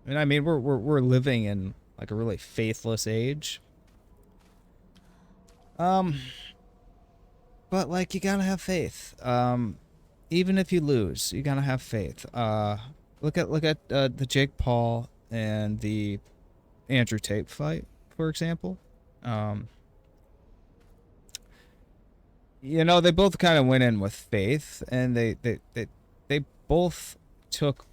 And I mean, we're living in like a really faithless age. Um, but like you gotta have faith. Even if you lose, you gotta have faith. Look at the Jake Paul and the Andrew Tate fight, for example. Um, they both kind of went in with faith, and they both took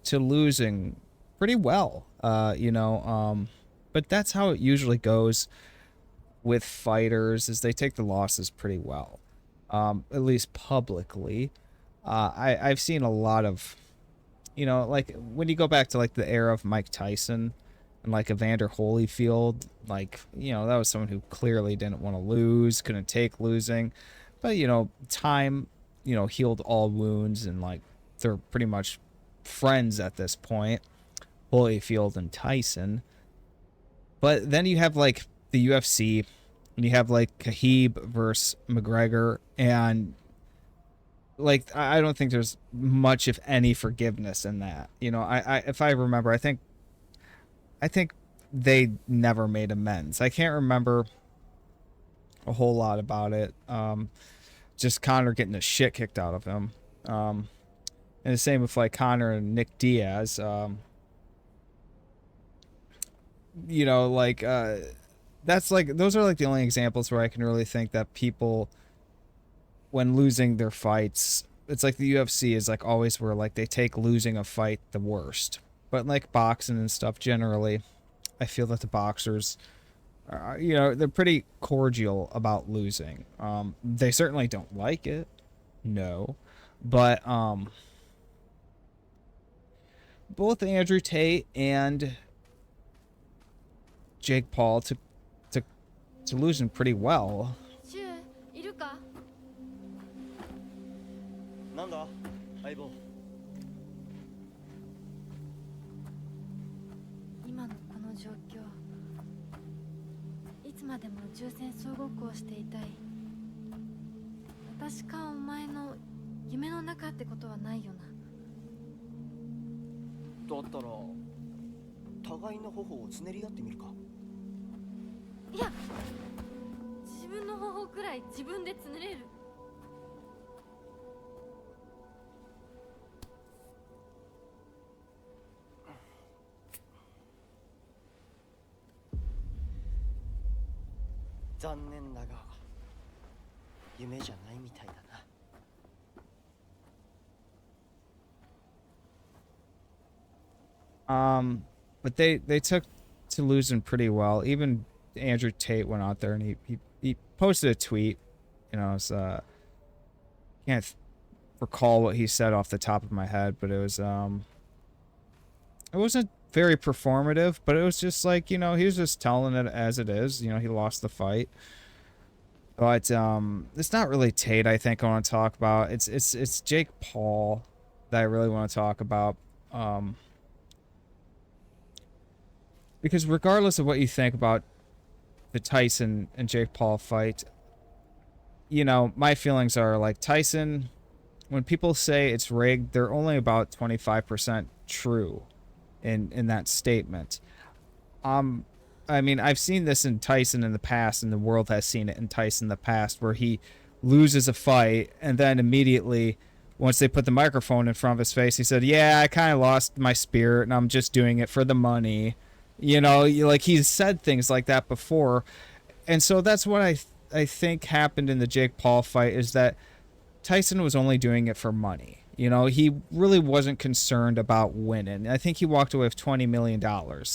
to losing pretty well. But that's how it usually goes with fighters, is they take the losses pretty well, at least publicly. I've seen a lot of, like when you go back to like the era of Mike Tyson and like Evander Holyfield, like, that was someone who clearly didn't want to lose, couldn't take losing. But, time, healed all wounds, and like they're pretty much friends at this point, Holyfield and Tyson. But then you have like the UFC, and you have like Khabib versus McGregor, and like I don't think there's much, if any, forgiveness in that. I if I remember, I think they never made amends. I can't remember a whole lot about it. Just Conor getting the shit kicked out of him. And the same with like Conor and Nick Diaz. Like that's like, those are like the only examples where I can really think that people, when losing their fights, it's like the UFC is like always where like they take losing a fight the worst. But like boxing and stuff generally, I feel that the boxers they're pretty cordial about losing. They certainly don't like it, no, but both Andrew Tate and Jake Paul to to losing pretty well. シュウいるか？なんだ相棒。今のこの状況、いつまでも宇宙船総ごっこをしていたい。私かお前の夢の中ってことはないよな。だったら互いの頬をつねり合ってみるか。いや、自分の方法くらい自分でつねれる。残念だが夢じゃないみたいだな。But they took to losing pretty well. Even Andrew Tate went out there and he posted a tweet. Can't recall what he said off the top of my head, but it wasn't very performative, but it was just like, he was just telling it as it is. He lost the fight. But it's not really Tate I think I want to talk about. It's Jake Paul that I really want to talk about. Because regardless of what you think about the Tyson and Jake Paul fight, my feelings are like Tyson, when people say it's rigged, they're only about 25% true in that statement. I mean, I've seen this in Tyson in the past, and the world has seen it in Tyson in the past, where he loses a fight and then immediately, once they put the microphone in front of his face, he said, "Yeah, I kind of lost my spirit and I'm just doing it for the money." Like he's said things like that before. And so that's what I think happened in the Jake Paul fight, is that Tyson was only doing it for money. He really wasn't concerned about winning. I think he walked away with $20 million.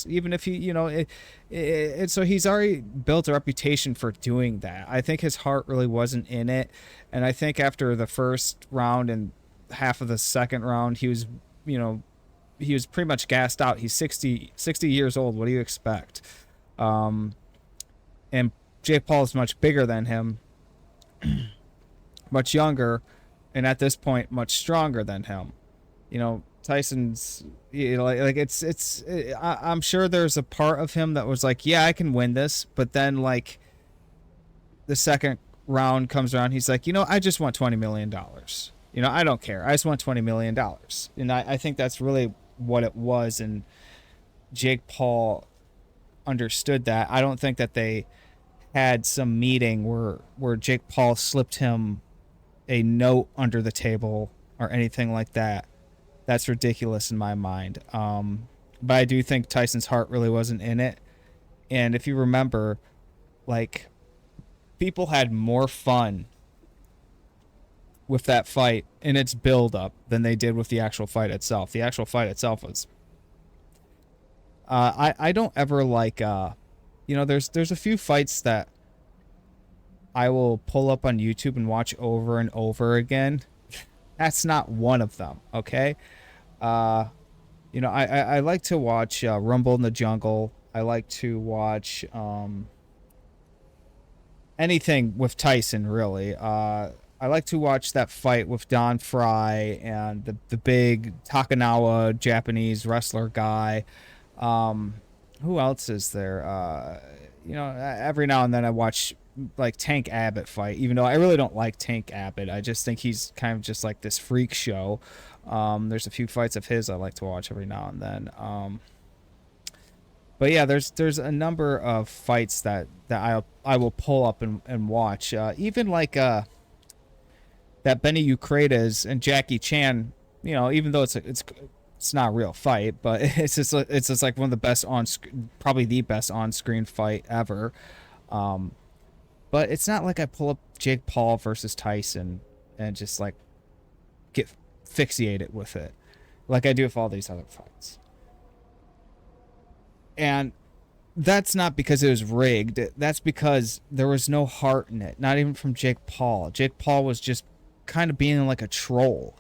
Even if so he's already built a reputation for doing that. I think his heart really wasn't in it. And I think after the first round and half of the second round, he was pretty much gassed out. He's 60 years old. What do you expect? And Jake Paul is much bigger than him, much younger, and at this point much stronger than him. Tyson's I'm sure there's a part of him that was like, yeah, I can win this, but then like the second round comes around, he's like, I just want $20 million. I don't care. I just want $20 million. And I think that's really what it was. And Jake Paul understood that. I don't think that they had some meeting where Jake Paul slipped him a note under the table or anything like that. That's ridiculous in my mind. But I do think Tyson's heart really wasn't in it. And if you remember, like, people had more fun with that fight in its build up than they did with the actual fight itself. The actual fight itself was I don't ever like there's a few fights that I will pull up on YouTube and watch over and over again. That's not one of them, okay? I like to watch Rumble in the Jungle. I like to watch anything with Tyson, really. I like to watch that fight with Don Fry and the big Takanawa Japanese wrestler guy. Who else is there? Every now and then I watch like Tank Abbott fight, even though I really don't like Tank Abbott. I just think he's kind of just like this freak show. There's a few fights of his I like to watch every now and then. But yeah, there's a number of fights that I will pull up and watch. Even like that Benny Ukraides and Jackie Chan. Even though it's not a real fight, but it's just like one of the best probably the best on screen fight ever. But it's not like I pull up Jake Paul versus Tyson and just like get fixated with it like I do with all these other fights. And that's not because it was rigged. That's because there was no heart in it. Not even from Jake Paul. Jake Paul was just kind of being like a troll,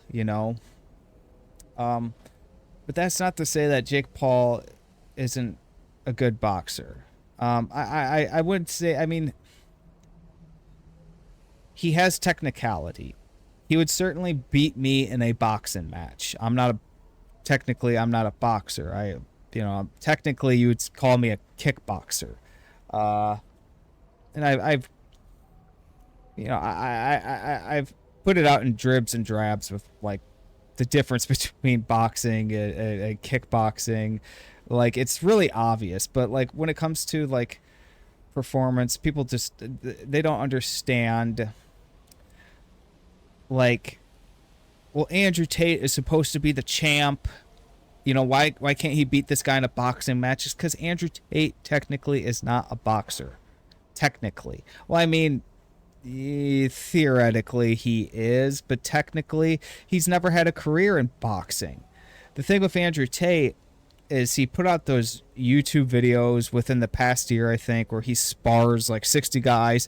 But that's not to say that Jake Paul isn't a good boxer. I wouldn't say. I mean, he has technicality. He would certainly beat me in a boxing match. I'm not a boxer. Technically you would call me a kickboxer. And I've put it out in dribs and drabs with like the difference between boxing and kickboxing. Like, it's really obvious, but like when it comes to like performance, people just, they don't understand. Like, well, Andrew Tate is supposed to be the champ. Why can't he beat this guy in a boxing match? Just because Andrew Tate technically is not a boxer. Technically. Well, I mean, theoretically he is, but technically he's never had a career in boxing. The thing with Andrew Tate is he put out those YouTube videos within the past year, I think, where he spars like 60 guys.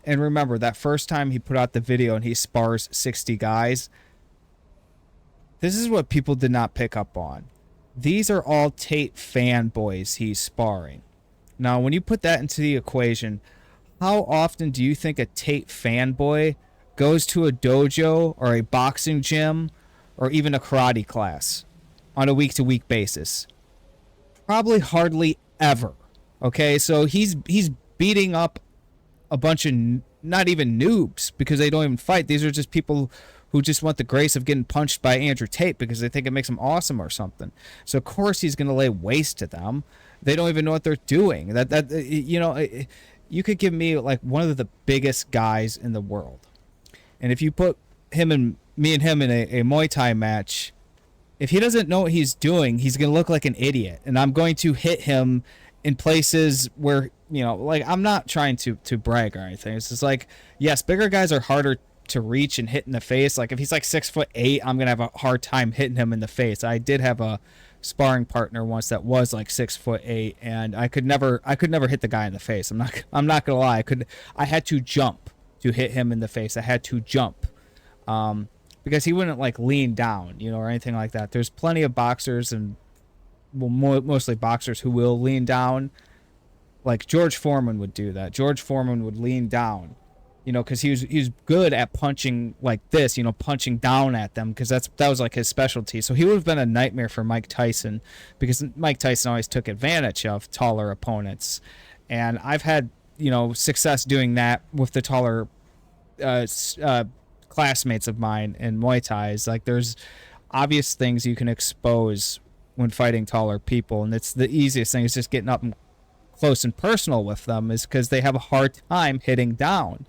And remember, that first time he put out the video and he spars 60 guys, this is what people did not pick up on. These are all Tate fanboys he's sparring. Now, when you put that into the equation, how often do you think a Tate fanboy goes to a dojo or a boxing gym or even a karate class on a week-to-week basis? Probably hardly ever. Okay, so he's beating up a bunch of not even noobs because they don't even fight. These are just people who just want the grace of getting punched by Andrew Tate because they think it makes them awesome or something. So of course he's going to lay waste to them. They don't even know what they're doing. You could give me like one of the biggest guys in the world, and if you put me and him in a Muay Thai match, if he doesn't know what he's doing, he's going to look like an idiot, and I'm going to hit him in places where, like, I'm not trying to brag or anything. It's just like, yes, bigger guys are harder to reach and hit in the face. Like, if he's like 6'8", I'm going to have a hard time hitting him in the face. I did have a sparring partner once that was like 6'8", and I could never hit the guy in the face. I'm not going to lie. I had to jump to hit him in the face. I had to jump. Because he wouldn't like lean down, or anything like that. There's plenty of boxers and mostly boxers who will lean down. Like George Foreman would do that. George Foreman would lean down, because he was good at punching like this, punching down at them, because that was like his specialty. So he would have been a nightmare for Mike Tyson, because Mike Tyson always took advantage of taller opponents, and I've had success doing that with the taller classmates of mine in Muay Thai. Like, there's obvious things you can expose when fighting taller people, and it's the easiest thing is just getting up and close and personal with them, is because they have a hard time hitting down.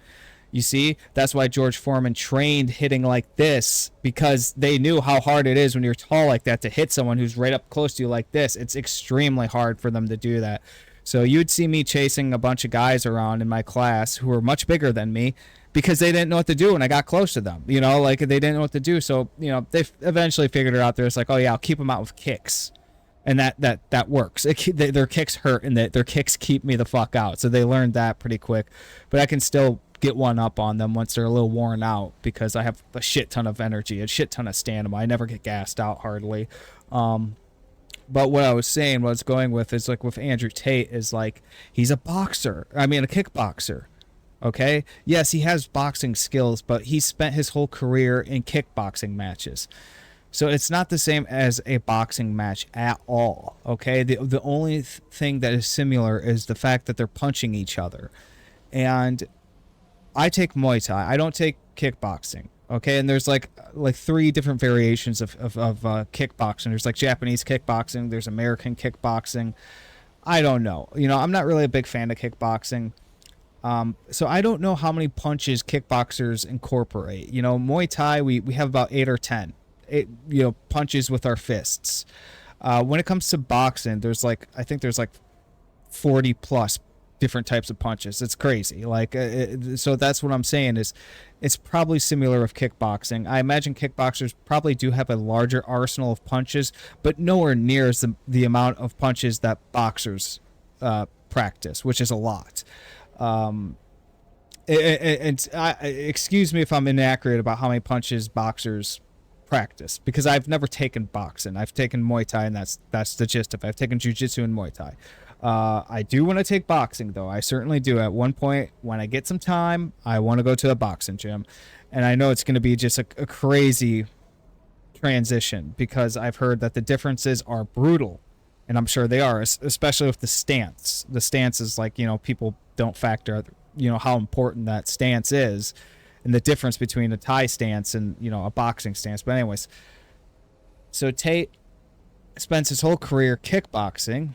You see, that's why George Foreman trained hitting like this, because they knew how hard it is when you're tall like that to hit someone who's right up close to you like this. It's extremely hard for them to do that. So you'd see me chasing a bunch of guys around in my class who were much bigger than me, because they didn't know what to do when I got close to them. You know, like they didn't know what to do. So, you know, they eventually figured it out. They're just like, oh yeah, I'll keep them out with kicks. And that works. Their kicks hurt, and their kicks keep me the fuck out. So they learned that pretty quick. But I can still get one up on them once they're a little worn out, because I have a shit ton of energy, a shit ton of stamina. I never get gassed out hardly. But what I was saying, what I was going with, is like with Andrew Tate, is like he's a boxer. I mean, a kickboxer. Okay? Yes, he has boxing skills, but he spent his whole career in kickboxing matches. So it's not the same as a boxing match at all. Okay? The only thing that is similar is the fact that they're punching each other. And I take Muay Thai. I don't take kickboxing. Okay, and there's like 3 different variations of kickboxing. There's like Japanese kickboxing. There's American kickboxing. I don't know. You know, I'm not really a big fan of kickboxing. So I don't know how many punches kickboxers incorporate. You know, Muay Thai, we have about 8 or 10. Punches with our fists. When it comes to boxing, I think there's 40 plus different types of punches. It's crazy. So that's what I'm saying, is it's probably similar with kickboxing. I imagine kickboxers probably do have a larger arsenal of punches, but nowhere near as the amount of punches that boxers practice, which is a lot. Excuse me if I'm inaccurate about how many punches boxers practice, because I've never taken boxing. I've taken Muay Thai, and that's the gist of it. I've taken jiu-jitsu and Muay Thai. I do want to take boxing, though. I certainly do. At one point, when I get some time, I want to go to a boxing gym. And I know it's going to be just a crazy transition, because I've heard that the differences are brutal. And I'm sure they are, especially with the stance. The stance is people don't factor, how important that stance is, and the difference between a Thai stance and, a boxing stance. But anyways, so Tate spends his whole career kickboxing.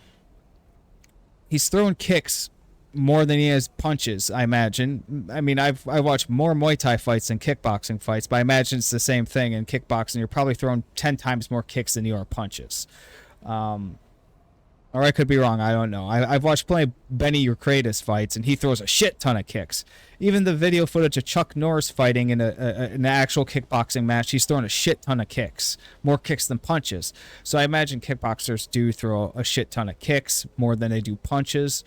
He's throwing kicks more than he has punches, I imagine. I mean, I've watched more Muay Thai fights than kickboxing fights, but I imagine it's the same thing. In kickboxing, you're probably throwing 10 times more kicks than you are punches. Or I could be wrong. I don't know. I've watched plenty of Benny Urquidez fights, and he throws a shit ton of kicks. Even the video footage of Chuck Norris fighting in an actual kickboxing match, he's throwing a shit ton of kicks. More kicks than punches. So I imagine kickboxers do throw a shit ton of kicks, more than they do punches.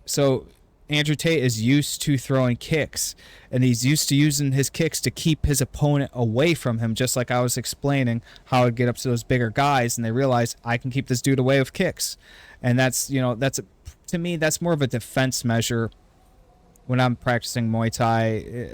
So Andrew Tate is used to throwing kicks, and he's used to using his kicks to keep his opponent away from him, just like I was explaining how I'd get up to those bigger guys, and they realize I can keep this dude away with kicks. And to me, that's more of a defense measure. When I'm practicing Muay Thai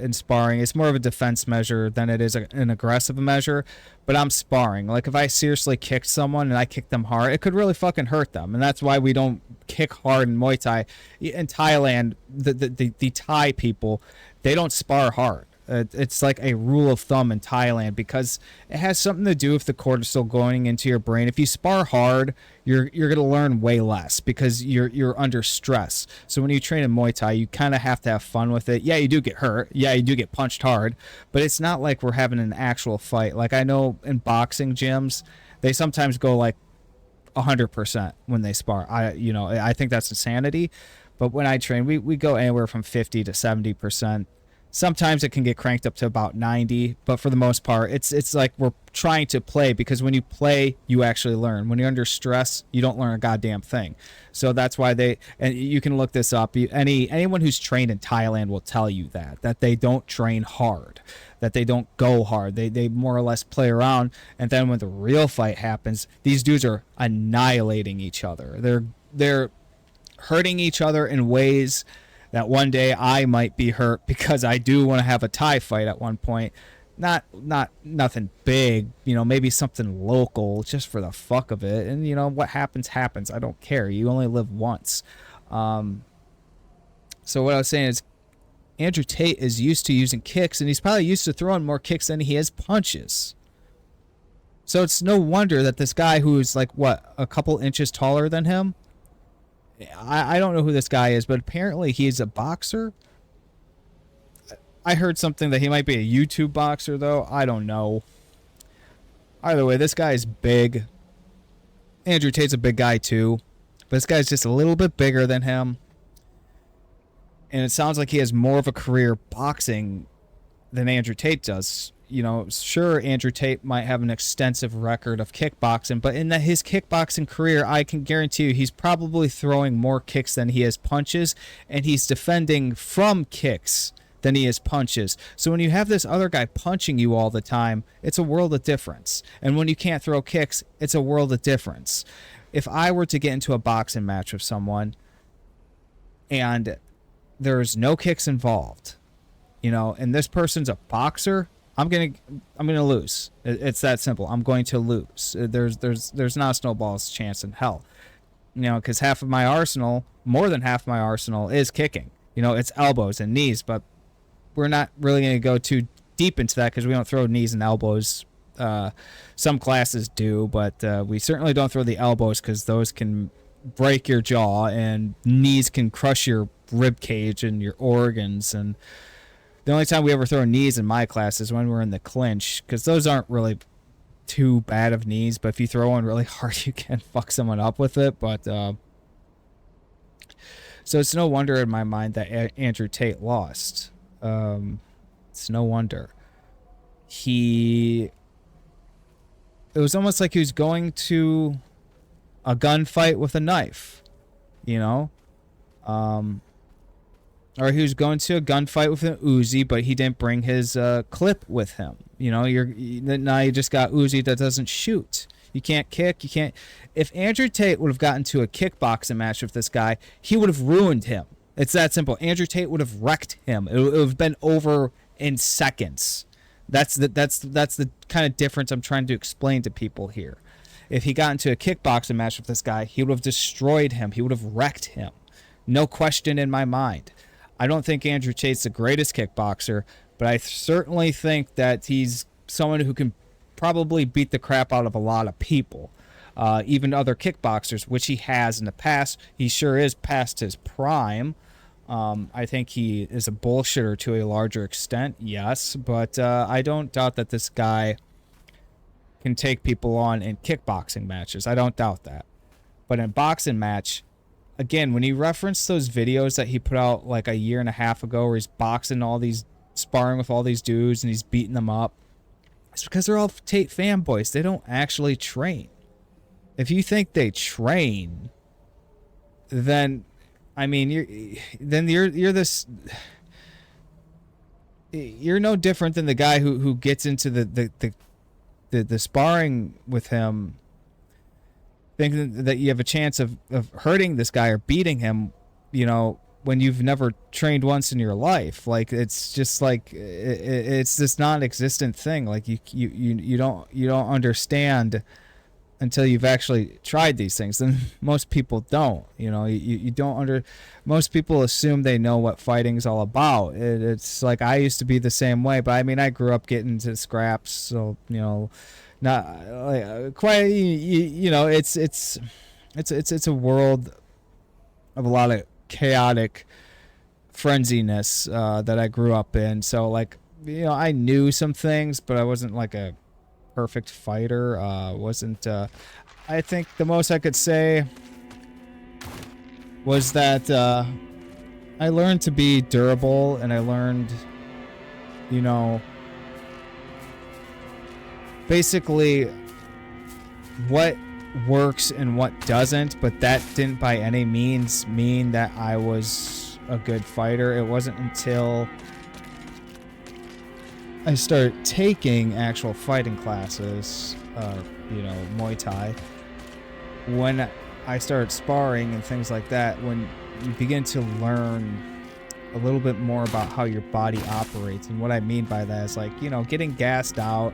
and sparring, it's more of a defense measure than it is an aggressive measure. But I'm sparring. Like, if I seriously kicked someone and I kicked them hard, it could really fucking hurt them. And that's why we don't kick hard in Muay Thai. In Thailand, the Thai people, they don't spar hard. It's like a rule of thumb in Thailand, because it has something to do with the cortisol going into your brain. If you spar hard, you're going to learn way less, because you're under stress. So when you train in Muay Thai, you kind of have to have fun with it. Yeah, you do get hurt. Yeah, you do get punched hard, but it's not like we're having an actual fight. Like, I know in boxing gyms, they sometimes go 100% when they spar. I think that's insanity. But when I train, we go anywhere from 50 to 70%. Sometimes it can get cranked up to about 90, but for the most part, it's like we're trying to play, because when you play, you actually learn. When you're under stress, you don't learn a goddamn thing. So that's why and you can look this up. Anyone who's trained in Thailand will tell you that they don't train hard, that they don't go hard. They more or less play around, and then when the real fight happens, these dudes are annihilating each other. They're hurting each other in ways that one day I might be hurt, because I do want to have a Thai fight at one point. Not nothing big, maybe something local, just for the fuck of it. And what happens. I don't care. You only live once. So what I was saying is, Andrew Tate is used to using kicks, and he's probably used to throwing more kicks than he is punches. So it's no wonder that this guy who's like, what, a couple inches taller than him? I don't know who this guy is, but apparently he's a boxer. I heard something that he might be a YouTube boxer, though. I don't know. Either way, this guy is big. Andrew Tate's a big guy, too. But this guy's just a little bit bigger than him. And it sounds like he has more of a career boxing than Andrew Tate does. You know, sure, Andrew Tate might have an extensive record of kickboxing, but in his kickboxing career, I can guarantee you he's probably throwing more kicks than he is punches, and he's defending from kicks than he is punches. So when you have this other guy punching you all the time, it's a world of difference. And when you can't throw kicks, it's a world of difference. If I were to get into a boxing match with someone and there's no kicks involved, you know, and this person's a boxer, I'm gonna lose. It's that simple. I'm going to lose. There's not a snowball's chance in hell, you know, because half of my arsenal, more than half of my arsenal, is kicking. You know, it's elbows and knees, but we're not really going to go too deep into that because we don't throw knees and elbows. Some classes do, but we certainly don't throw the elbows because those can break your jaw, and knees can crush your rib cage and your organs. And the only time we ever throw knees in my class is when we're in the clinch, because those aren't really too bad of knees, but if you throw one really hard, you can fuck someone up with it. But so it's no wonder in my mind that Andrew Tate lost. It's no wonder. It was almost like he was going to a gunfight with a knife, you know? Or he was going to a gunfight with an Uzi, but he didn't bring his clip with him. You know, now you just got Uzi that doesn't shoot. You can't kick. You can't. If Andrew Tate would have gotten to a kickboxing match with this guy, he would have ruined him. It's that simple. Andrew Tate would have wrecked him. It would have been over in seconds. That's the kind of difference I'm trying to explain to people here. If he got into a kickboxing match with this guy, he would have destroyed him. He would have wrecked him. No question in my mind. I don't think Andrew Tate's the greatest kickboxer, but I certainly think that he's someone who can probably beat the crap out of a lot of people, even other kickboxers, which he has in the past. He sure is past his prime. I think he is a bullshitter to a larger extent, yes, but I don't doubt that this guy can take people on in kickboxing matches. I don't doubt that. But in a boxing match, again, when he referenced those videos that he put out like a year and a half ago where he's boxing sparring with all these dudes and he's beating them up, it's because they're all Tate fanboys. They don't actually train. If you think they train, then I mean you're no different than the guy who gets into the sparring with him thinking that you have a chance of hurting this guy or beating him, you know, when you've never trained once in your life. Like, it's just like it's this non-existent thing. Like you don't understand until you've actually tried these things. And most people don't, you know, you don't most people assume they know what fighting's all about. It's like, I used to be the same way, but I mean, I grew up getting into scraps, so, you know, not like quite, you know, it's a world of a lot of chaotic frenziness that I grew up in. So, like, you know, I knew some things, but I wasn't like a perfect fighter. I think the most I could say was that I learned to be durable, and I learned, you know, basically what works and what doesn't, but that didn't by any means mean that I was a good fighter. It wasn't until I started taking actual fighting classes, you know, Muay Thai, when I started sparring and things like that, when you begin to learn a little bit more about how your body operates. And what I mean by that is, like, you know, getting gassed out,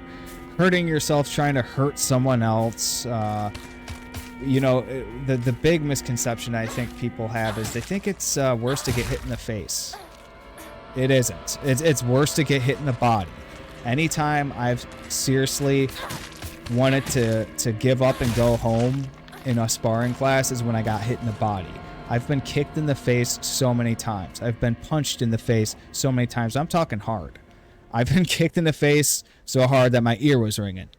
hurting yourself trying to hurt someone else. You know, the big misconception I think people have is they think it's worse to get hit in the face. It isn't. It's worse to get hit in the body. Anytime I've seriously wanted to give up and go home in a sparring class is when I got hit in the body. I've been kicked in the face so many times. I've been punched in the face so many times. I'm talking hard. I've been kicked in the face so hard that my ear was ringing.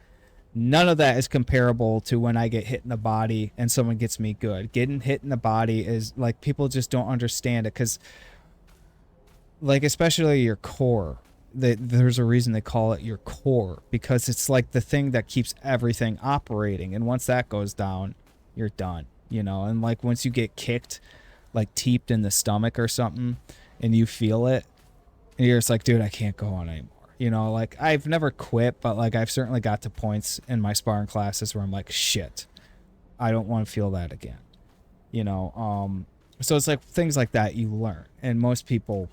None of that is comparable to when I get hit in the body and someone gets me good. Getting hit in the body is like, people just don't understand it, because like, especially your core, there's a reason they call it your core, because it's like the thing that keeps everything operating, and once that goes down, you're done, you know. And like, once you get kicked, like teeped in the stomach or something, and you feel it, and you're just like, dude, I can't go on anymore. You know, like, I've never quit, but like, I've certainly got to points in my sparring classes where I'm like, shit, I don't want to feel that again. You know, so it's like things like that you learn. And most people,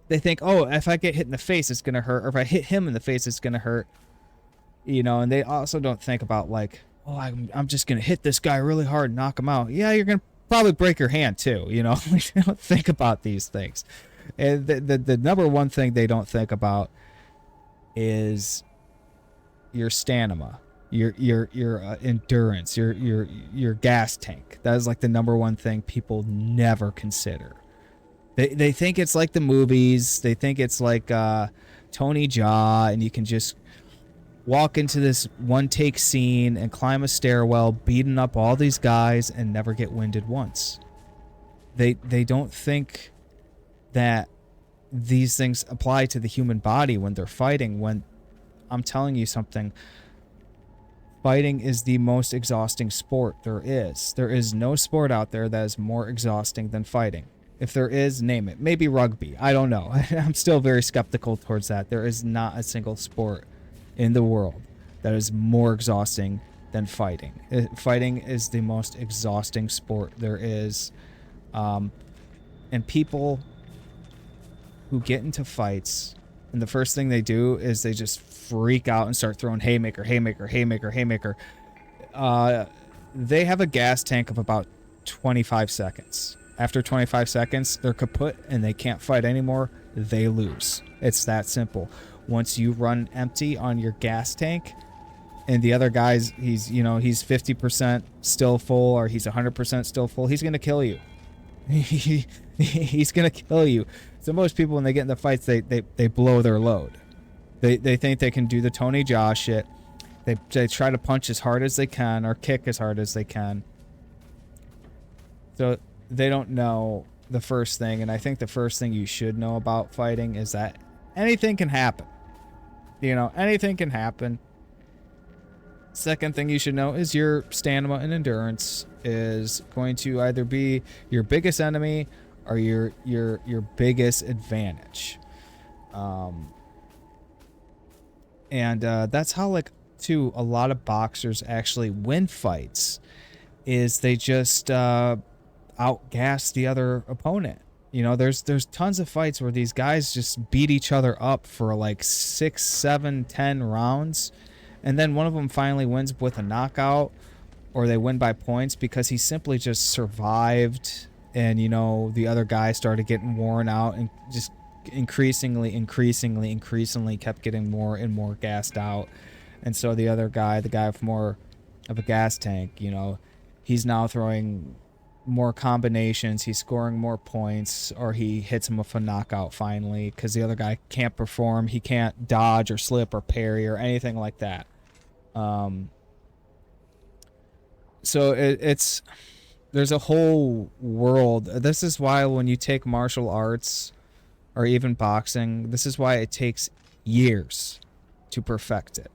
they think, oh, if I get hit in the face, it's going to hurt. Or if I hit him in the face, it's going to hurt. You know, and they also don't think about like, oh, I'm just going to hit this guy really hard and knock him out. Yeah, you're going to probably break your hand too. You know, they don't think about these things. And the number one thing they don't think about is your stamina, your endurance, your gas tank. That is like the number one thing people never consider. They think it's like the movies. They think it's like Tony Jaa, and you can just walk into this one take scene and climb a stairwell, beating up all these guys and never get winded once. They don't think that these things apply to the human body when they're fighting. When I'm telling you something, fighting is the most exhausting sport there is. There is no sport out there that is more exhausting than fighting. If there is, name it. Maybe rugby. I don't know. I'm still very skeptical towards that. There is not a single sport in the world that is more exhausting than fighting. Fighting is the most exhausting sport there is. And people who get into fights, and the first thing they do is they just freak out and start throwing haymaker, haymaker, haymaker, haymaker. They have a gas tank of about 25 seconds. After 25 seconds, they're kaput and they can't fight anymore. They lose. It's that simple. Once you run empty on your gas tank, and the other guy's, he's 50% still full, or he's 100% still full, he's gonna kill you. He's gonna kill you. So most people, when they get into fights, they blow their load. They think they can do the Tony Jaa shit. They try to punch as hard as they can or kick as hard as they can. So they don't know the first thing, and I think the first thing you should know about fighting is that anything can happen. You know, anything can happen. Second thing you should know is your stamina and endurance is going to either be your biggest enemy or your biggest advantage. And that's how, like, too, a lot of boxers actually win fights, is they just outgas the other opponent. You know, there's tons of fights where these guys just beat each other up for like 6, 7, 10 rounds, and then one of them finally wins with a knockout, or they win by points because he simply just survived, and, you know, the other guy started getting worn out and just increasingly kept getting more and more gassed out. And so the other guy, the guy with more of a gas tank, you know, he's now throwing more combinations, he's scoring more points, or he hits him with a knockout finally because the other guy can't perform. He can't dodge or slip or parry or anything like that. So it's there's a whole world. This is why when you take martial arts or even boxing, this is why it takes years to perfect it.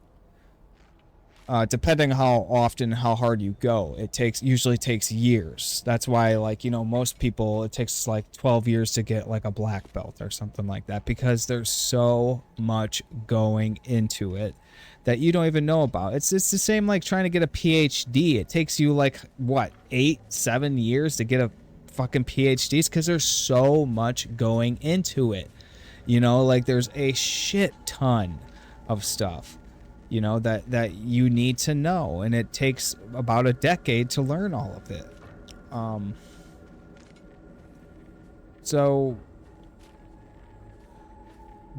Depending how often, how hard you go, it usually takes years. That's why, like, you know, most people, it takes like 12 years to get like a black belt or something like that, because there's so much going into it that you don't even know about. It's the same like trying to get a PhD. It takes you like, what, 8, 7 years to get a fucking PhD, because there's so much going into it. You know, like, there's a shit ton of stuff, you know, that you need to know, and it takes about a decade to learn all of it. So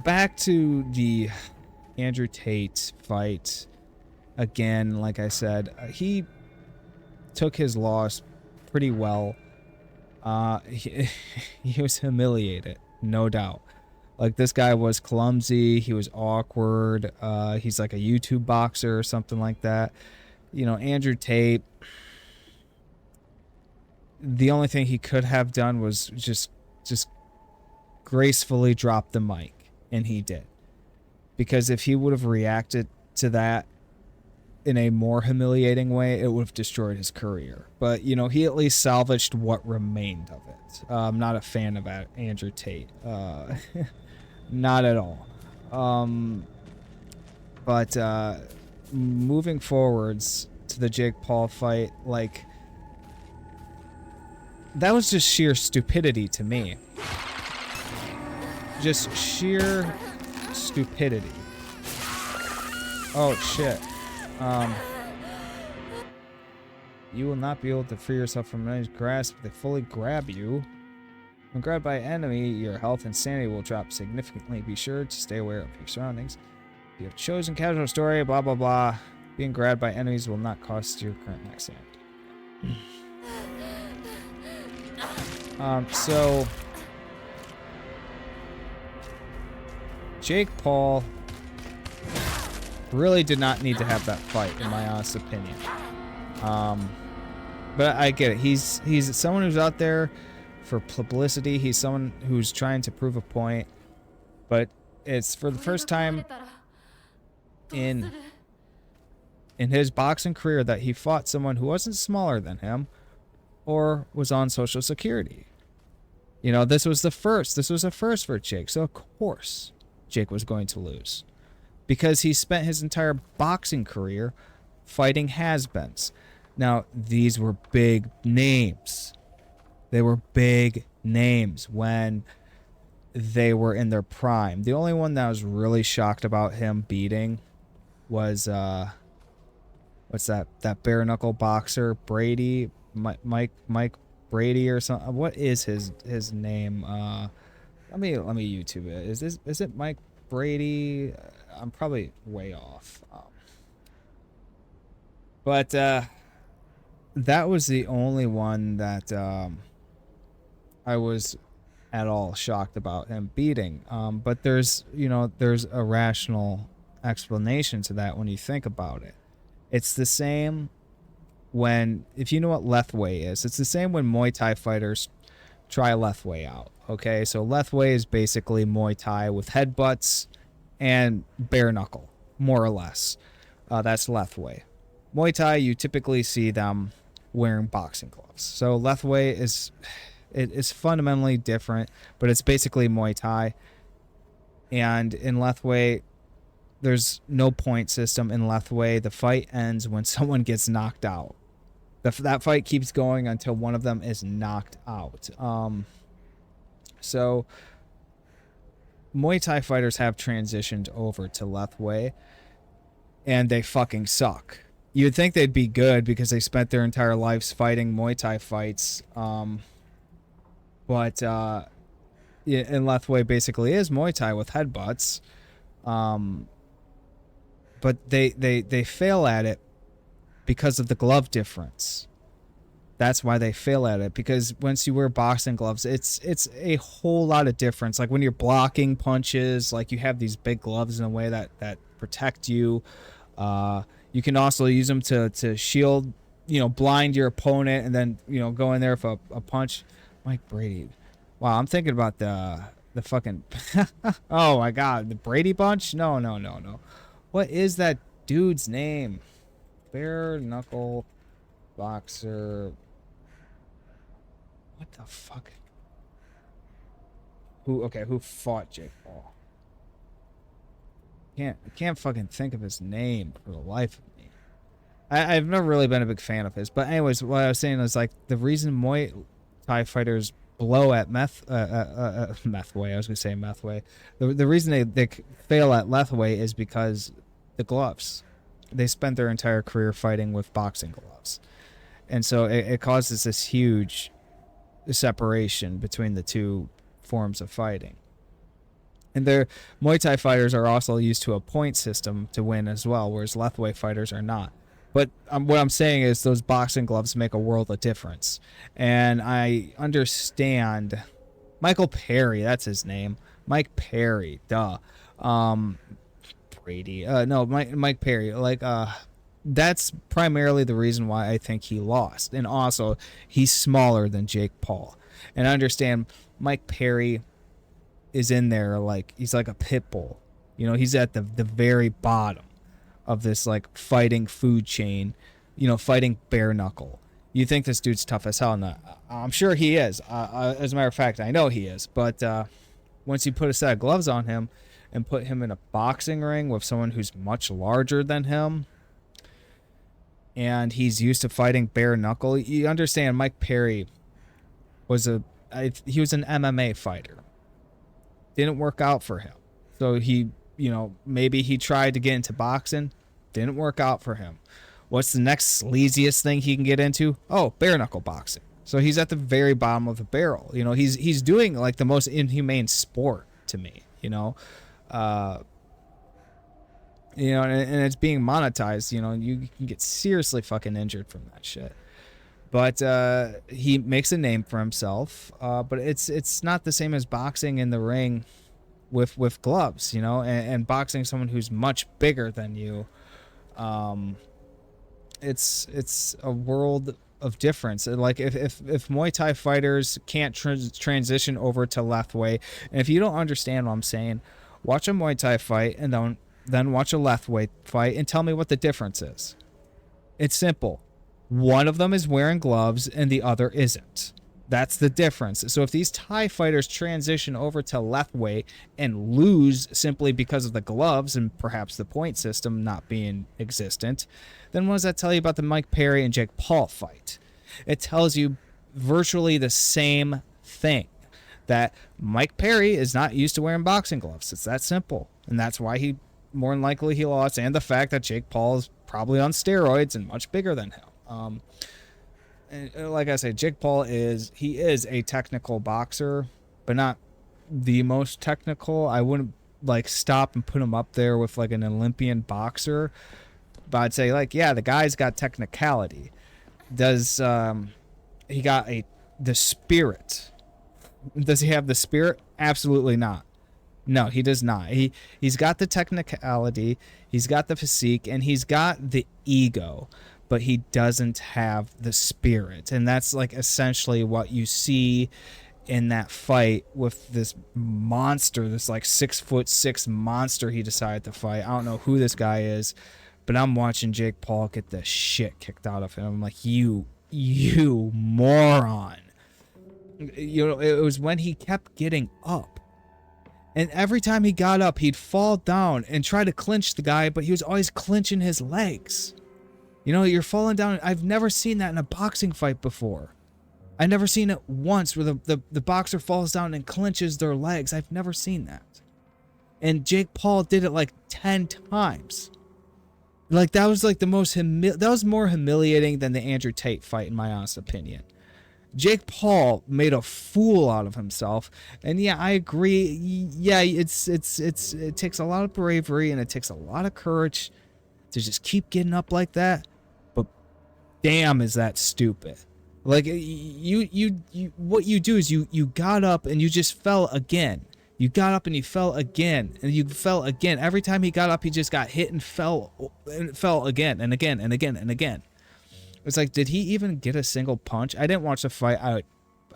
back to the Andrew Tate fight. again, like I said, he took his loss pretty well. He was humiliated, no doubt. Like, this guy was clumsy, he was awkward, he's like a YouTube boxer or something like that. You know, Andrew Tate, the only thing he could have done was just gracefully drop the mic, and he did. Because if he would have reacted to that in a more humiliating way, it would have destroyed his career. But, you know, he at least salvaged what remained of it. I'm not a fan of Andrew Tate. Not at all. But moving forwards to the Jake Paul fight, like, that was just sheer stupidity to me. Just sheer stupidity. Oh, shit. You will not be able to free yourself from an enemy's grasp if they fully grab you. When grabbed by an enemy, your health and sanity will drop significantly. Be sure to stay aware of your surroundings. If you have chosen casual story, blah blah blah. Being grabbed by enemies will not cost your current max ammo. So Jake Paul really did not need to have that fight, in my honest opinion. But I get it. He's someone who's out there for publicity. He's someone who's trying to prove a point. But it's for the first time in his boxing career that he fought someone who wasn't smaller than him or was on Social Security. You know, this was a first for Jake. So of course Jake was going to lose, because he spent his entire boxing career fighting has-beens. Now, these were big names. They were big names when they were in their prime. The only one that I was really shocked about him beating was what's that bare knuckle boxer, Brady, Mike Brady or something. What is his name? Let me YouTube it. Is it Mike Brady? I'm probably way off. But that was the only one that I was at all shocked about him beating. But there's a rational explanation to that when you think about it. It's the same if you know what Lethwei is, it's the same when Muay Thai fighters try Lethwei out. Okay, so Lethwei is basically Muay Thai with headbutts and bare knuckle, more or less. That's Lethwei. Muay Thai, you typically see them wearing boxing gloves. So Lethwei is fundamentally different, but it's basically Muay Thai. And in Lethwei, there's no point system in Lethwei. The fight ends when someone gets knocked out. That fight keeps going until one of them is knocked out. So Muay Thai fighters have transitioned over to Lethwei, and they fucking suck. You'd think they'd be good because they spent their entire lives fighting Muay Thai fights. But in Lethwei basically is Muay Thai with headbutts. But they fail at it because of the glove difference. That's why they fail at it, because once you wear boxing gloves, it's a whole lot of difference. Like when you're blocking punches, like you have these big gloves in a way that protect you. You can also use them to shield, blind your opponent, and then go in there for a punch. Mike Brady. Wow, I'm thinking about the fucking oh my god, the Brady Bunch? No. What is that dude's name? Bare knuckle boxer. What the fuck? Who fought Jake Paul? I can't fucking think of his name for the life of me. I've never really been a big fan of his. But anyways, what I was saying is, like, the reason Muay Thai fighters blow at Methwei, I was gonna say Methwei. The reason they fail at Lethwei is because the gloves. They spent their entire career fighting with boxing gloves, and so it causes this huge separation between the two forms of fighting. And their Muay Thai fighters are also used to a point system to win as well, whereas Lethwei fighters are not. But what I'm saying is those boxing gloves make a world of difference. And I understand Michael Perry, that's his name. Mike Perry, duh. Brady. No, Mike Perry. That's primarily the reason why I think he lost. And also, he's smaller than Jake Paul. And I understand Mike Perry is in there he's like a pit bull. You know, he's at the very bottom of this like fighting food chain, you know, fighting bare knuckle. You think this dude's tough as hell? No, I'm sure he is. As a matter of fact, I know he is. But once you put a set of gloves on him and put him in a boxing ring with someone who's much larger than him, and he's used to fighting bare knuckle, you understand Mike Perry was he was an MMA fighter. Didn't work out for him. So he, you know, maybe he tried to get into boxing, didn't work out for him. What's the next sleaziest thing he can get into? Oh, bare knuckle boxing. So he's at the very bottom of the barrel. You know, he's doing like the most inhumane sport to me, you know. You know, and it's being monetized, you know, you can get seriously fucking injured from that shit. But he makes a name for himself, but it's not the same as boxing in the ring with gloves, you know, and boxing someone who's much bigger than you. It's a world of difference. Like if Muay Thai fighters can't transition over to Lethwei, and if you don't understand what I'm saying, watch a Muay Thai fight and then watch a Lethwei fight and tell me what the difference is. It's simple. One of them is wearing gloves and the other isn't. That's the difference. So if these Thai fighters transition over to Lethwei and lose simply because of the gloves and perhaps the point system not being existent, then what does that tell you about the Mike Perry and Jake Paul fight? It tells you virtually the same thing. That Mike Perry is not used to wearing boxing gloves. It's that simple. And that's why he more than likely he lost, and the fact that Jake Paul is probably on steroids and much bigger than him. And like I said, Jake Paul is a technical boxer, but not the most technical. I wouldn't like stop and put him up there with like an Olympian boxer, but I'd say like, yeah, the guy's got technicality. Does he got the spirit? Does he have the spirit? Absolutely not. No, he does not. He's got the technicality, he's got the physique, and he's got the ego, but he doesn't have the spirit. And that's like essentially what you see in that fight with this monster, this like 6'6" monster he decided to fight. I don't know who this guy is, but I'm watching Jake Paul get the shit kicked out of him. I'm like, you moron. You know, it was when he kept getting up. And every time he got up, he'd fall down and try to clinch the guy, but he was always clinching his legs. You know, you're falling down. I've never seen that in a boxing fight before. I've never seen it once where the boxer falls down and clinches their legs. I've never seen that. And Jake Paul did it like 10 times. Like, that was like the most, that was more humiliating than the Andrew Tate fight, in my honest opinion. Jake Paul made a fool out of himself, and yeah, I agree. Yeah, it takes a lot of bravery and it takes a lot of courage to just keep getting up like that. But damn, is that stupid? Like you what you do is you got up and you just fell again. You got up and you fell again, and you fell again. Every time he got up, he just got hit and fell again and again and again and again. It's like, did he even get a single punch? I didn't watch the fight.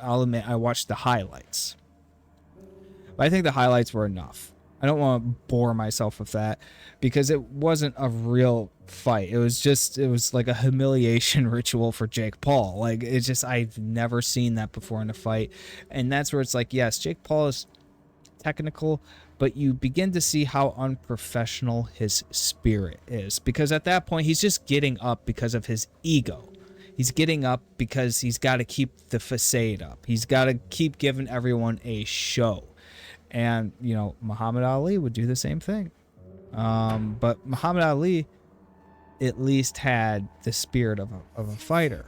I'll admit, I watched the highlights. But I think the highlights were enough. I don't want to bore myself with that because it wasn't a real fight. It was like a humiliation ritual for Jake Paul. Like, it's just, I've never seen that before in a fight. And that's where it's like, yes, Jake Paul is technical, but you begin to see how unprofessional his spirit is, because at that point he's just getting up because of his ego. He's getting up because he's got to keep the facade up. He's got to keep giving everyone a show. And, you know, Muhammad Ali would do the same thing. But Muhammad Ali at least had the spirit of a fighter.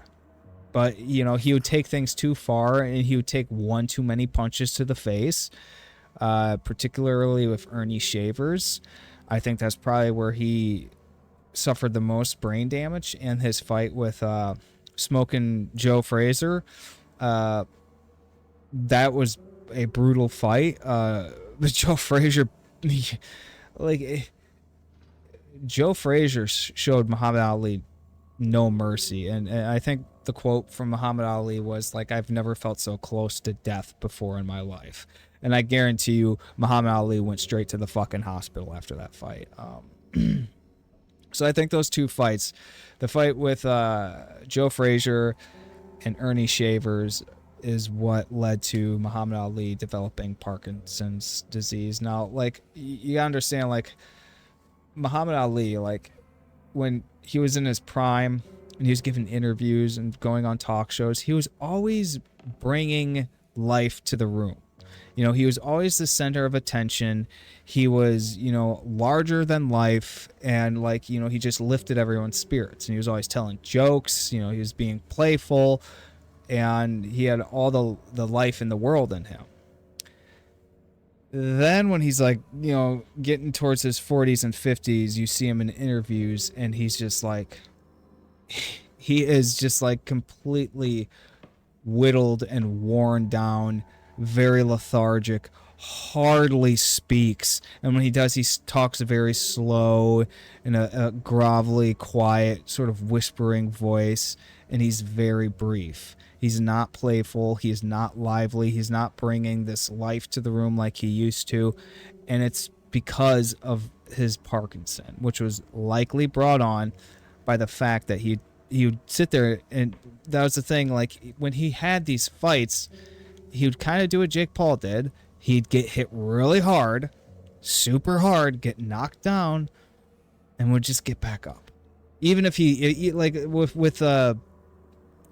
But, you know, he would take things too far, and he would take one too many punches to the face. particularly with Ernie Shavers. I think that's probably where he suffered the most brain damage, and his fight with Smoking Joe Frazier. That was a brutal fight. But Joe Frazier, like Joe Frazier showed Muhammad Ali no mercy, and I think the quote from Muhammad Ali was like, "I've never felt so close to death before in my life." And I guarantee you, Muhammad Ali went straight to the fucking hospital after that fight. So I think those two fights, the fight with Joe Frazier and Ernie Shavers, is what led to Muhammad Ali developing Parkinson's disease. Now, like, you gotta understand, like, Muhammad Ali, like, when he was in his prime and he was giving interviews and going on talk shows, he was always bringing life to the room. You know, he was always the center of attention. He was, you know, larger than life, and, like, you know, he just lifted everyone's spirits, and he was always telling jokes. You know, he was being playful, and he had all the life in the world in him. Then when he's, like, you know, getting towards his 40s and 50s, you see him in interviews, and he's just like, he is just like completely whittled and worn down, very lethargic, hardly speaks, and when he does, he talks very slow in a grovelly, quiet, sort of whispering voice, and he's very brief. He's not playful, he's not lively, he's not bringing this life to the room like he used to, and it's because of his Parkinson, which was likely brought on by the fact that he would sit there, and that was the thing, like, when he had these fights, he would kind of do what Jake Paul did. He'd get hit really hard, super hard, get knocked down, and would just get back up. Even if he like with I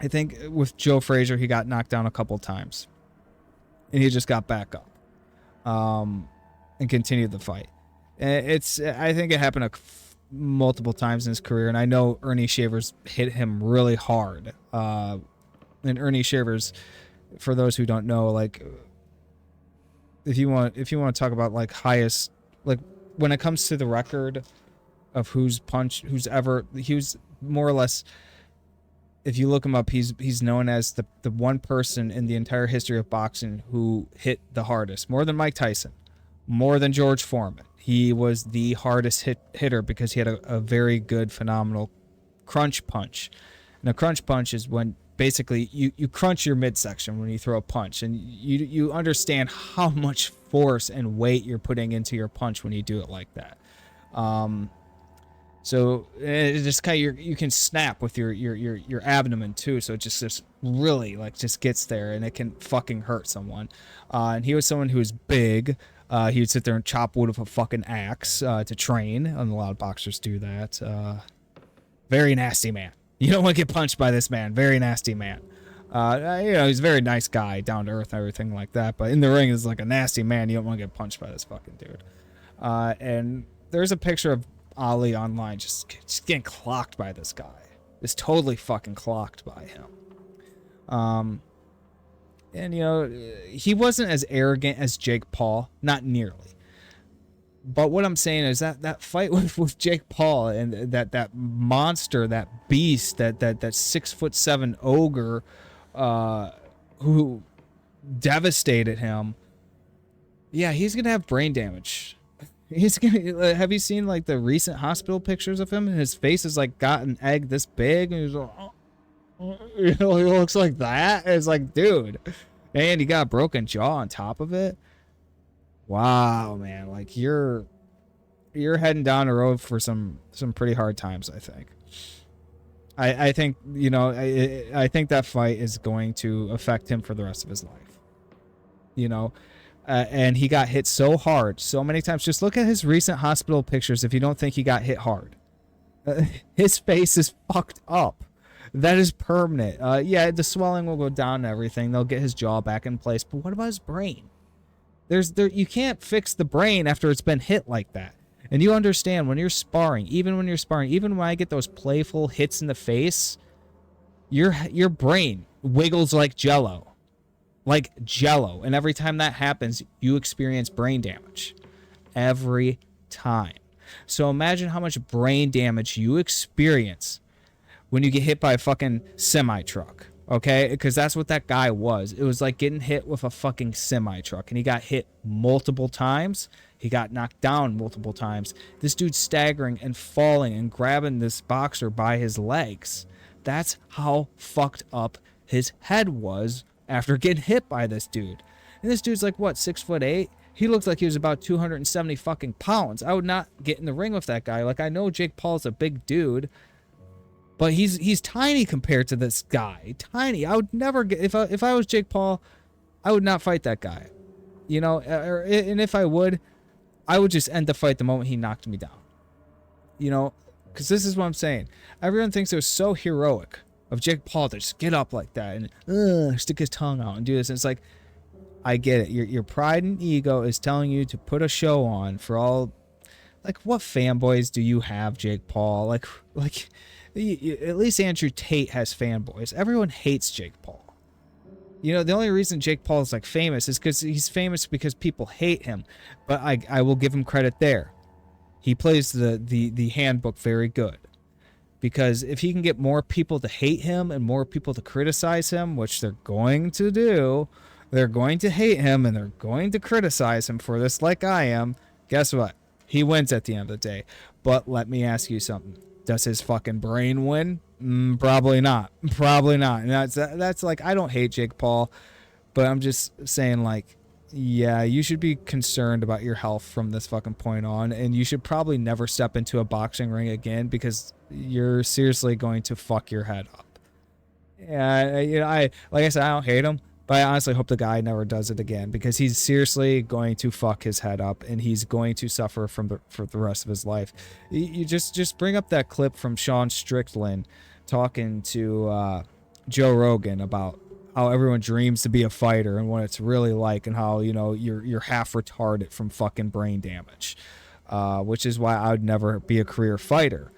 think with Joe Frazier, he got knocked down a couple times, and he just got back up, and continued the fight. And I think it happened multiple times in his career, and I know Ernie Shavers hit him really hard. And Ernie Shavers, for those who don't know, like, if you want to talk about, like, highest, like, when it comes to the record of he was more or less, if you look him up, he's known as the one person in the entire history of boxing who hit the hardest, more than Mike Tyson, more than George Foreman. He was the hardest hitter because he had a very good, phenomenal crunch punch. And a crunch punch is when basically you crunch your midsection when you throw a punch, and you understand how much force and weight you're putting into your punch when you do it like that. So it just kind of, you can snap with your abdomen too, so it just really, like, just gets there, and it can fucking hurt someone. And he was someone who was big. He would sit there and chop wood with a fucking axe to train, and a lot of boxers do that. Very nasty man. You don't want to get punched by this man. Very nasty man. You know, he's a very nice guy, down to earth, everything like that. But in the ring is like a nasty man. You don't want to get punched by this fucking dude. And there's a picture of Ali online just getting clocked by this guy. Just totally fucking clocked by him. And, you know, he wasn't as arrogant as Jake Paul. Not nearly. But what I'm saying is that fight with Jake Paul and that monster, that beast, that 6'7" ogre, who devastated him. Yeah, he's gonna have brain damage. He's gonna. Have you seen, like, the recent hospital pictures of him? His face is like got an egg this big, and he's like, you know, he looks like that. It's like, dude, and he got a broken jaw on top of it. Wow, man, like, you're heading down the road for some pretty hard times, I think. I think, you know, I think that fight is going to affect him for the rest of his life. You know, and he got hit so hard so many times. Just look at his recent hospital pictures if you don't think he got hit hard. His face is fucked up. That is permanent. Yeah, the swelling will go down and everything. They'll get his jaw back in place. But what about his brain? You can't fix the brain after it's been hit like that. And you understand, when you're sparring, even when I get those playful hits in the face, your brain wiggles like jello. like jello. And every time that happens, you experience brain damage. Every time. So imagine how much brain damage you experience when you get hit by a fucking semi truck. Okay? Because that's what that guy was. It was like getting hit with a fucking semi truck. And he got hit multiple times. He got knocked down multiple times. This dude's staggering and falling and grabbing this boxer by his legs. That's how fucked up his head was after getting hit by this dude. And this dude's like, what, 6'8"? He looked like he was about 270 fucking pounds. I would not get in the ring with that guy. Like, I know Jake Paul's a big dude, but he's tiny compared to this guy. Tiny. I would never get, if I was Jake Paul, I would not fight that guy. You know, and if I would just end the fight the moment he knocked me down. You know, because this is what I'm saying. Everyone thinks it was so heroic of Jake Paul to just get up like that and stick his tongue out and do this. And it's like, I get it. Your pride and ego is telling you to put a show on for all. Like, what fanboys do you have, Jake Paul? Like at least Andrew Tate has fanboys. Everyone hates Jake Paul. You know, the only reason Jake Paul is like famous is because he's famous because people hate him. But I will give him credit there. He plays the handbook very good. Because if he can get more people to hate him and more people to criticize him, which they're going to do, they're going to hate him and they're going to criticize him for this like I am, guess what? He wins at the end of the day. But let me ask you something. Does his fucking brain win? Probably not. Probably not. And that's like, I don't hate Jake Paul, but I'm just saying, like, yeah, you should be concerned about your health from this fucking point on, and you should probably never step into a boxing ring again because you're seriously going to fuck your head up. Yeah, you know, like I said, I don't hate him, but I honestly hope the guy never does it again because he's seriously going to fuck his head up and he's going to suffer for the rest of his life. You just bring up that clip from Sean Strickland talking to Joe Rogan about how everyone dreams to be a fighter and what it's really like and how, you know, you're half retarded from fucking brain damage, which is why I would never be a career fighter.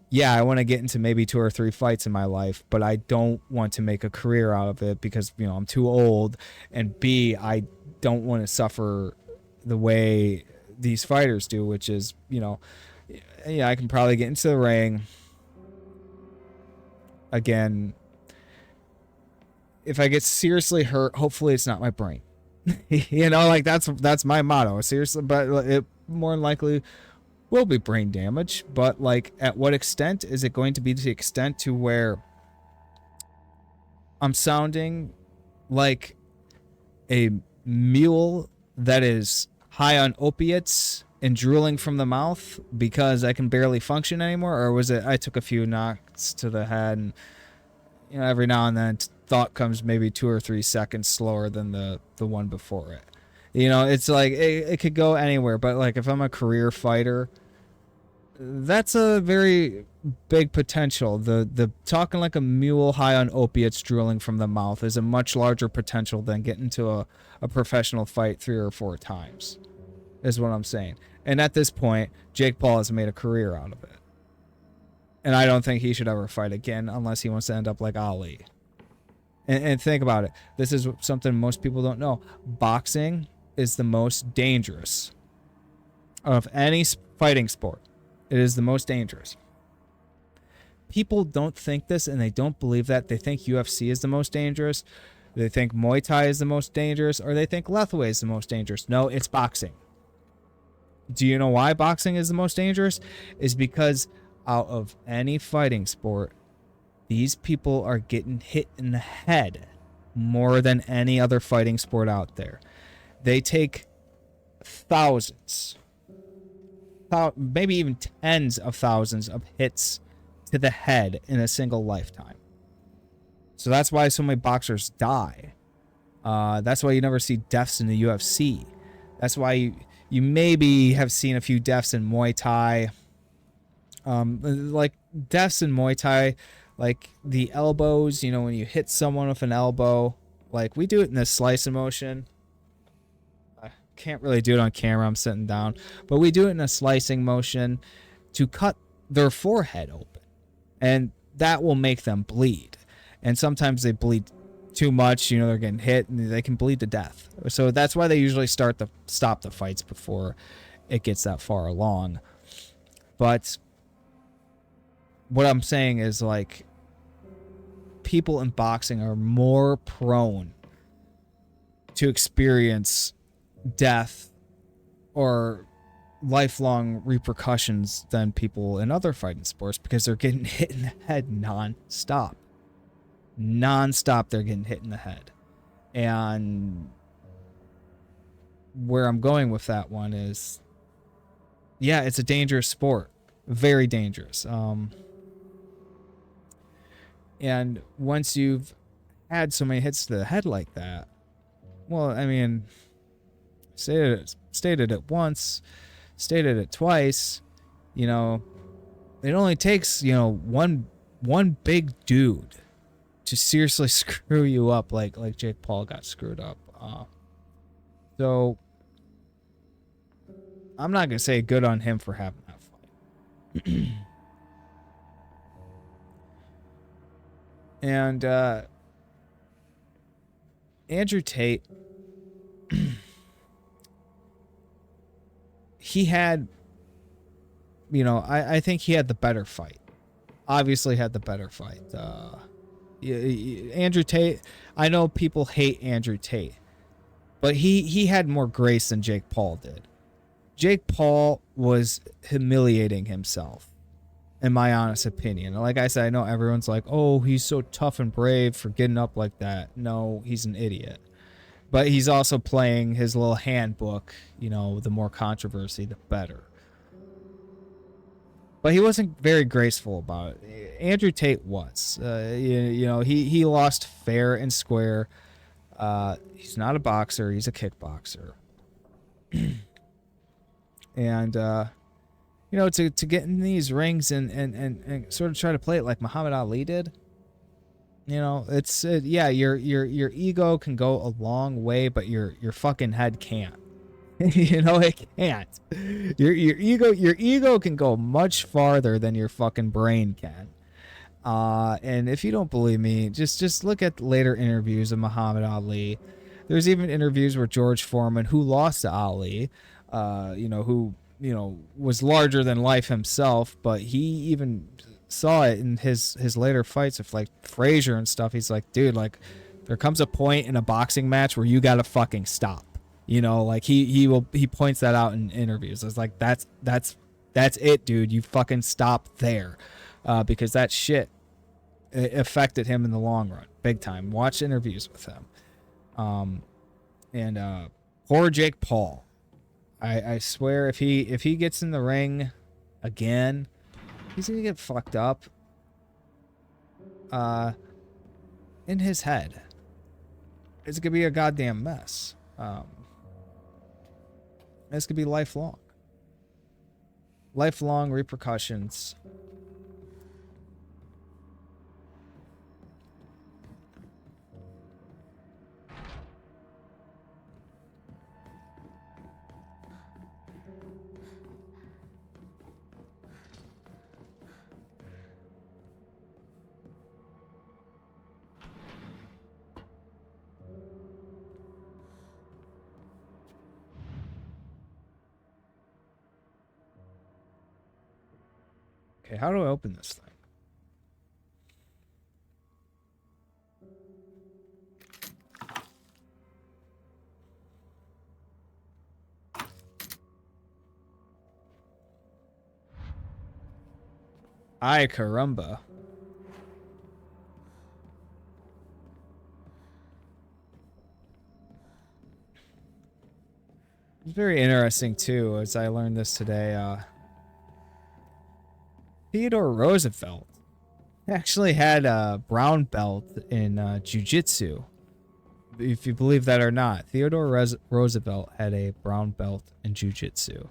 Yeah, I want to get into maybe 2 or 3 fights in my life, but I don't want to make a career out of it because, you know, I'm too old, and B, I don't want to suffer the way these fighters do, which is, you know, yeah, I can probably get into the ring again. If I get seriously hurt, hopefully it's not my brain. You know, like that's my motto. Seriously, but it more than likely will be brain damage, but like at what extent? Is it going to be to the extent to where I'm sounding like a mule that is high on opiates and drooling from the mouth because I can barely function anymore? Or was it I took a few knocks to the head and, you know, every now and then thought comes maybe 2 or 3 seconds slower than the one before it? You know, it's like it could go anywhere, but like if I'm a career fighter, that's a very big potential. The talking like a mule high on opiates drooling from the mouth is a much larger potential than getting to a professional fight 3 or 4 times, is what I'm saying. And at this point, Jake Paul has made a career out of it. And I don't think he should ever fight again unless he wants to end up like Ali. And think about it. This is something most people don't know. Boxing is the most dangerous of any fighting sport. It is the most dangerous. People don't think this and they don't believe that. They think UFC is the most dangerous. They think Muay Thai is the most dangerous, or they think Lethwei is the most dangerous. No, it's boxing. Do you know why boxing is the most dangerous? Is because out of any fighting sport, these people are getting hit in the head more than any other fighting sport out there. They take thousands, maybe even tens of thousands of hits to the head in a single lifetime. So that's why so many boxers die. That's why you never see deaths in the UFC. That's why you maybe have seen a few deaths in Muay Thai. Like deaths in Muay Thai, like the elbows, you know, when you hit someone with an elbow, like we do it in this slicing motion. I can't really do it on camera, I'm sitting down, but we do it in a slicing motion to cut their forehead open, and that will make them bleed. And sometimes they bleed too much, you know, they're getting hit and they can bleed to death. So that's why they usually stop the fights before it gets that far along. But what I'm saying is, like, people in boxing are more prone to experience death or lifelong repercussions than people in other fighting sports, because they're getting hit in the head non-stop. Non-stop, they're getting hit in the head. And where I'm going with that one is, yeah, it's a dangerous sport. Very dangerous. And once you've had so many hits to the head like that, well, I mean, stated it once, stated it twice, you know, it only takes, you know, one big dude to seriously screw you up like Jake Paul got screwed up. So I'm not going to say good on him for having that fight. And Andrew Tate, he had, you know, I think he had the better fight. Obviously had the better fight. Andrew Tate, I know people hate Andrew Tate, but he had more grace than Jake Paul did. Jake Paul was humiliating himself, in my honest opinion. Like I said, I know everyone's like, oh, he's so tough and brave for getting up like that. No, he's an idiot. But he's also playing his little handbook, you know, the more controversy, the better. But he wasn't very graceful about it. Andrew Tate was. You know, he lost fair and square. He's not a boxer. He's a kickboxer. And, you know, to get in these rings and sort of try to play it like Muhammad Ali did, you know, it's yeah, your ego can go a long way, but your fucking head can't. You know, it can't. Your ego can go much farther than your fucking brain can. And if you don't believe me, just look at later interviews of Muhammad Ali. There's even interviews where George Foreman, who lost to Ali, you know, who, you know, was larger than life himself, but he even saw it in his later fights with like Frazier and stuff. He's like, dude, like, there comes a point in a boxing match where you gotta fucking stop. You know, like he points that out in interviews. It's like, that's it, dude. You fucking stop there, because that shit affected him in the long run, big time. Watch interviews with him, and poor Jake Paul. I swear, if he gets in the ring again, he's gonna get fucked up in his head. It's gonna be a goddamn mess. This could be lifelong repercussions. Okay, how do I open this thing? Ay, caramba. It's very interesting, too, as I learned this today. Theodore Roosevelt actually had a brown belt in jiu-jitsu. If you believe that or not, Theodore Roosevelt had a brown belt in jiu-jitsu.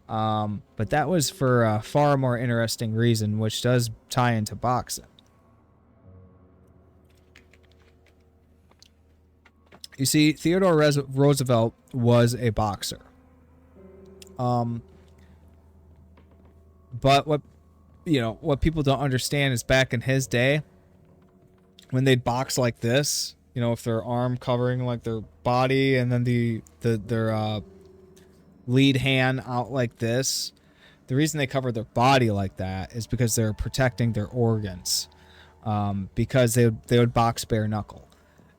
But that was for a far more interesting reason, which does tie into boxing. You see, Theodore Roosevelt was a boxer. But what people don't understand is back in his day, when they'd box like this, you know, with their arm covering like their body, and then their lead hand out like this. The reason they cover their body like that is because they're protecting their organs. Because they would box bare knuckle,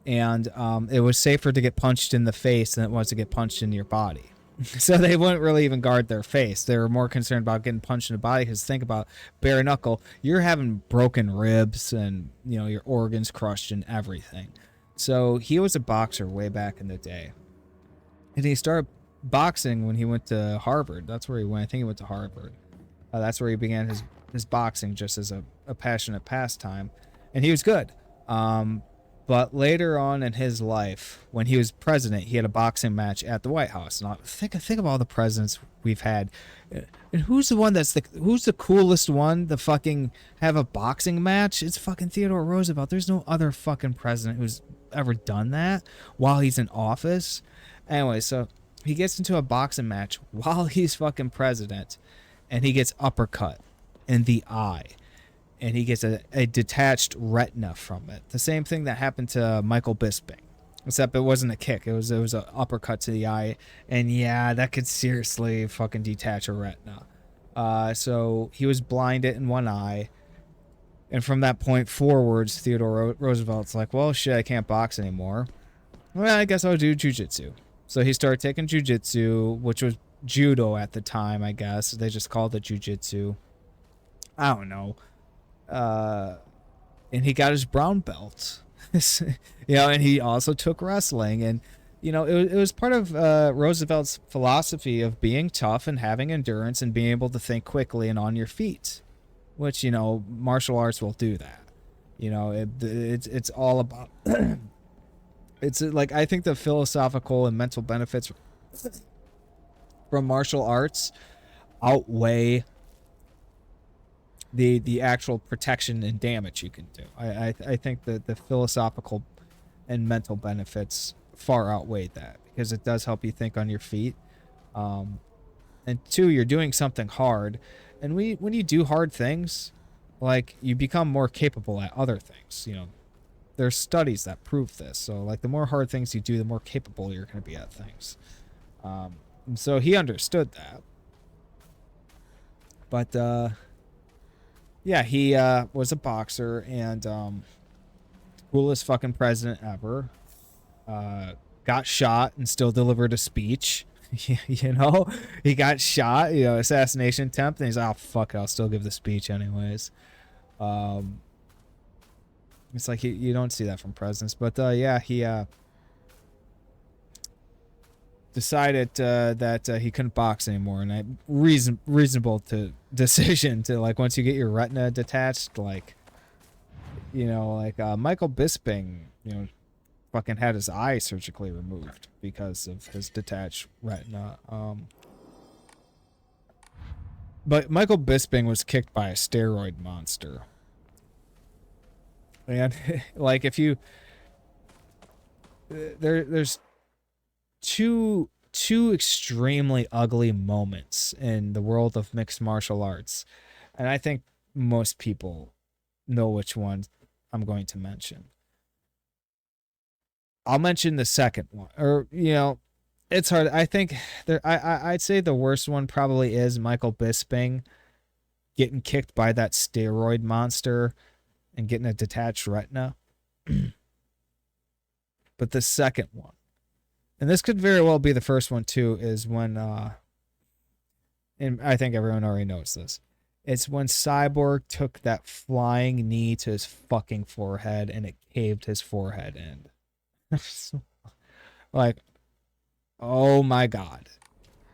and it was safer to get punched in the face than it was to get punched in your body. So they wouldn't really even guard their face. They were more concerned about getting punched in the body, because think about bare knuckle, you're having broken ribs and, you know, your organs crushed and everything. So he was a boxer way back in the day, and he started boxing when he went to Harvard. That's where he went. I think he went to Harvard. That's where he began his boxing, just as a passionate pastime, and he was good. But later on in his life, when he was president, he had a boxing match at the White House. And think of all the presidents we've had, and who's the one who's the coolest one to fucking have a boxing match? It's fucking Theodore Roosevelt. There's no other fucking president who's ever done that while he's in office. Anyway, so he gets into a boxing match while he's fucking president, and he gets uppercut in the eye. And he gets a detached retina from it. The same thing that happened to Michael Bisping, except it wasn't a kick. It was an uppercut to the eye, and yeah, that could seriously fucking detach a retina. So he was blinded in one eye, and from that point forwards, Theodore Roosevelt's like, well, shit, I can't box anymore. Well, I guess I'll do jujitsu. So he started taking jujitsu, which was judo at the time, I guess. They just called it jujitsu. I don't know. And he got his brown belt, you know, and he also took wrestling, and, you know, it was part of Roosevelt's philosophy of being tough and having endurance and being able to think quickly and on your feet, which, you know, martial arts will do that. You know, it's all about it's like, I think the philosophical and mental benefits from martial arts outweigh the actual protection and damage you can do. I think that the philosophical and mental benefits far outweigh that, because it does help you think on your feet. And two, you're doing something hard, and when you do hard things, like, you become more capable at other things. You know, there's studies that prove this. So, like, the more hard things you do, the more capable you're going to be at things. And so he understood that. But yeah, he was a boxer, and coolest fucking president ever. Got shot and still delivered a speech. You know, he got shot, you know, assassination attempt, and he's like, oh, fuck it, I'll still give the speech anyways. It's like you don't see that from presidents. But yeah, he decided that he couldn't box anymore, and reasonable decision to, like, once you get your retina detached, like, you know, like Michael Bisping, you know, fucking had his eye surgically removed because of his detached retina. But Michael Bisping was kicked by a steroid monster, and like, if you there's two extremely ugly moments in the world of mixed martial arts, and I think most people know which one I'm going to mention. I'll mention the second one, or, you know, it's hard. I think I'd say the worst one probably is Michael Bisping getting kicked by that steroid monster and getting a detached retina. But the second one, and this could very well be the first one too, is when and I think everyone already knows this. It's when Cyborg took that flying knee to his fucking forehead, and it caved his forehead in. Like, oh my god.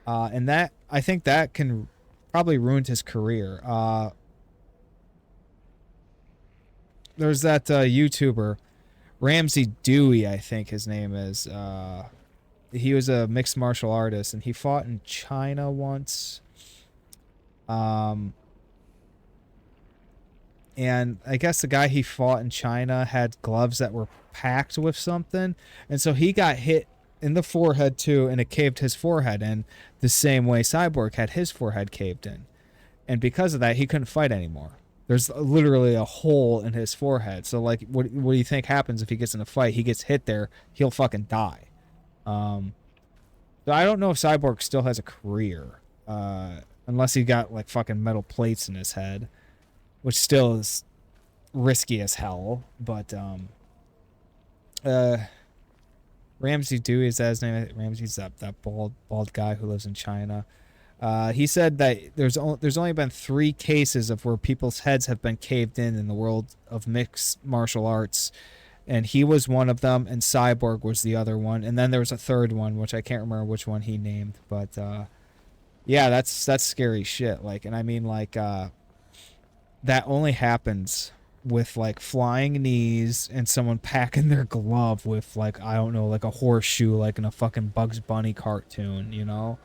And that, I think that can probably ruined his career. There's that YouTuber, Ramsey Dewey, I think his name is. He was a mixed martial artist, and he fought in China once. And I guess the guy he fought in China had gloves that were packed with something, and so he got hit in the forehead too, and it caved his forehead in the same way Cyborg had his forehead caved in. And because of that, he couldn't fight anymore. There's literally a hole in his forehead. So like, what do you think happens if he gets in a fight? He gets hit there, he'll fucking die. So I don't know if Cyborg still has a career, unless he got like fucking metal plates in his head, which still is risky as hell. But Ramsey Dewey, is that his name? Ramsey's that bald guy who lives in China. He said that there's only been 3 cases of where people's heads have been caved in the world of mixed martial arts, and he was one of them, and Cyborg was the other one, and then there was a third one which I can't remember which one he named, but yeah, that's scary shit. Like, and I mean, like, that only happens with like flying knees and someone packing their glove with, like, I don't know, like a horseshoe, like in a fucking Bugs Bunny cartoon, you know.